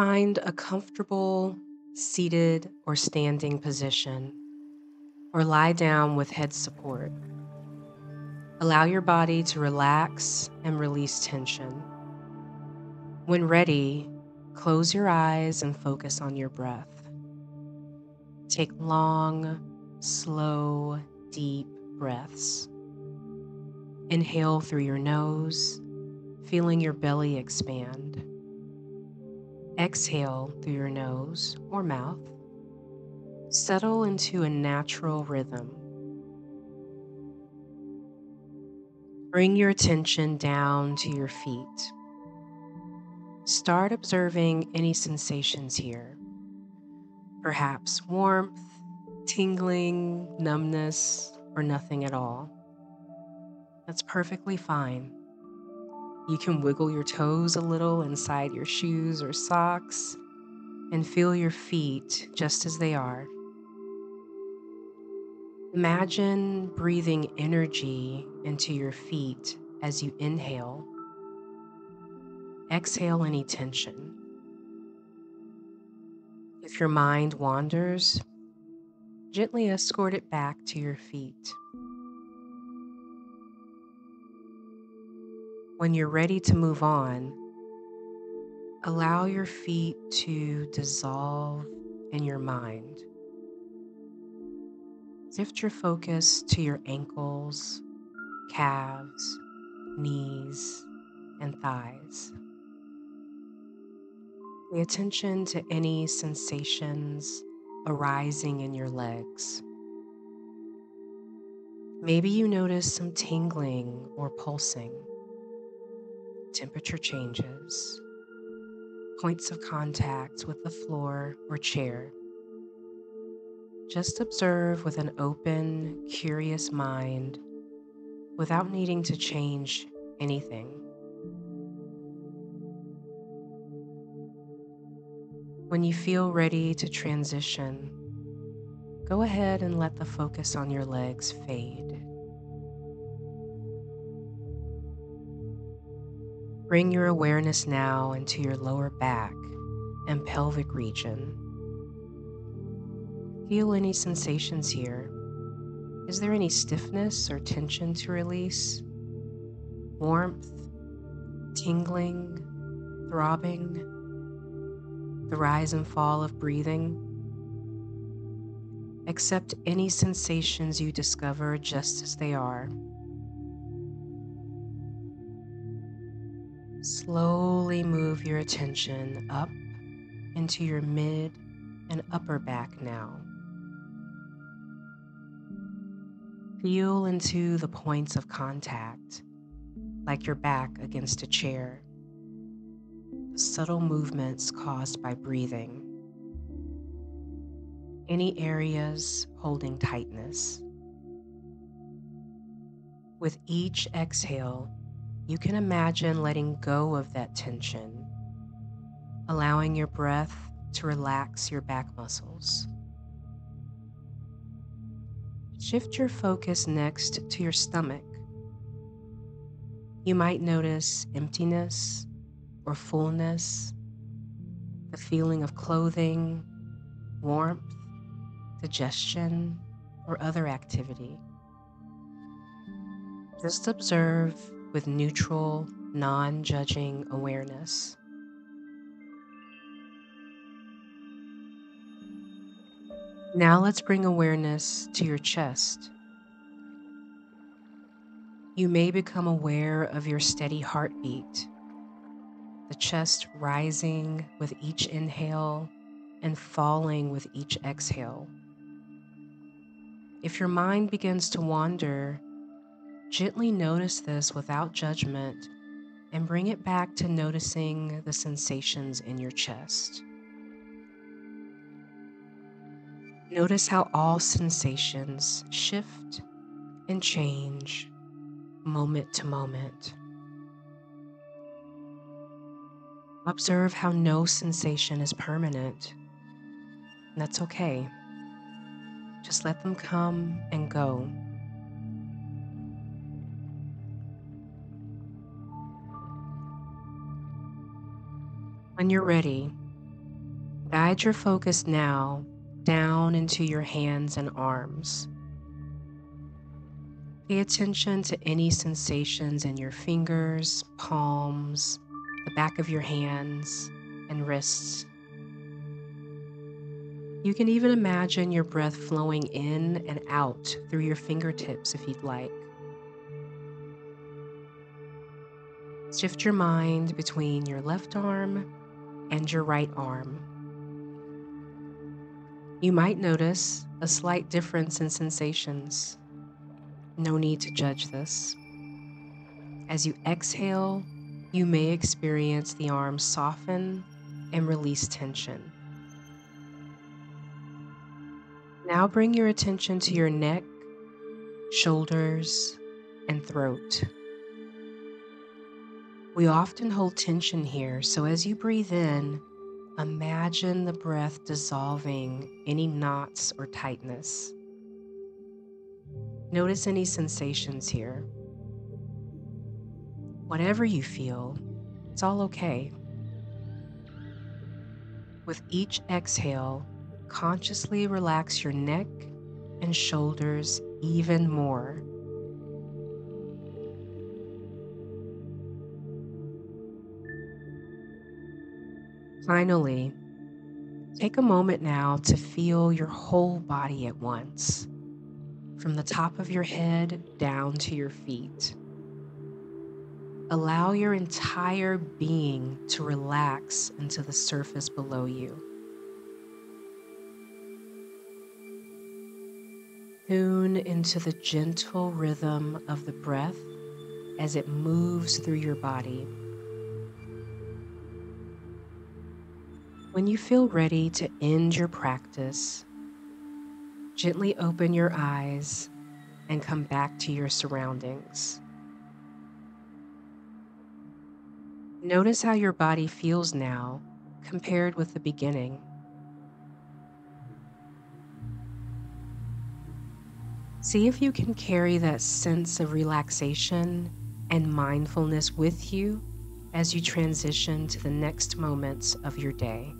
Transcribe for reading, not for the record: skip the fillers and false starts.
Find a comfortable seated or standing position, or lie down with head support. Allow your body to relax and release tension. When ready, close your eyes and focus on your breath. Take long, slow, deep breaths. Inhale through your nose, feeling your belly expand. Exhale through your nose or mouth. Settle into a natural rhythm. Bring your attention down to your feet. Start observing any sensations here. Perhaps warmth, tingling, numbness, or nothing at all. That's perfectly fine. You can wiggle your toes a little inside your shoes or socks and feel your feet just as they are. Imagine breathing energy into your feet as you inhale. Exhale any tension. If your mind wanders, gently escort it back to your feet. When you're ready to move on, allow your feet to dissolve in your mind. Shift your focus to your ankles, calves, knees, and thighs. Pay attention to any sensations arising in your legs. Maybe you notice some tingling or pulsing, temperature changes, points of contact with the floor or chair. Just observe with an open, curious mind without needing to change anything. When you feel ready to transition, go ahead and let the focus on your legs fade. Bring your awareness now into your lower back and pelvic region. Feel any sensations here. Is there any stiffness or tension to release? Warmth, tingling, throbbing, the rise and fall of breathing? Accept any sensations you discover just as they are. Slowly move your attention up into your mid and upper back now. Feel into the points of contact, like your back against a chair, the subtle movements caused by breathing, any areas holding tightness. With each exhale, you can imagine letting go of that tension, allowing your breath to relax your back muscles. Shift your focus next to your stomach. You might notice emptiness or fullness, the feeling of clothing, warmth, digestion, or other activity. Just observe with neutral, non-judging awareness. Now let's bring awareness to your chest. You may become aware of your steady heartbeat, the chest rising with each inhale and falling with each exhale. If your mind begins to wander, gently notice this without judgment and bring it back to noticing the sensations in your chest. Notice how all sensations shift and change moment to moment. Observe how no sensation is permanent. And that's okay. Just let them come and go. When you're ready, Guide your focus now down into your hands and arms. Pay attention to any sensations in your fingers, palms, the back of your hands, and wrists. You can even imagine your breath flowing in and out through your fingertips if you'd like. Shift your mind between your left arm and your right arm. You might notice a slight difference in sensations. No need to judge this. As you exhale, you may experience the arms soften and release tension. Now bring your attention to your neck, shoulders, and throat. We often hold tension here, so as you breathe in, imagine the breath dissolving any knots or tightness. Notice any sensations here. Whatever you feel, it's all okay. With each exhale, consciously relax your neck and shoulders even more. Finally, take a moment now to feel your whole body at once, from the top of your head down to your feet. Allow your entire being to relax into the surface below you. Tune into the gentle rhythm of the breath as it moves through your body. When you feel ready to end your practice, gently open your eyes and come back to your surroundings. Notice how your body feels now compared with the beginning. See if you can carry that sense of relaxation and mindfulness with you as you transition to the next moments of your day.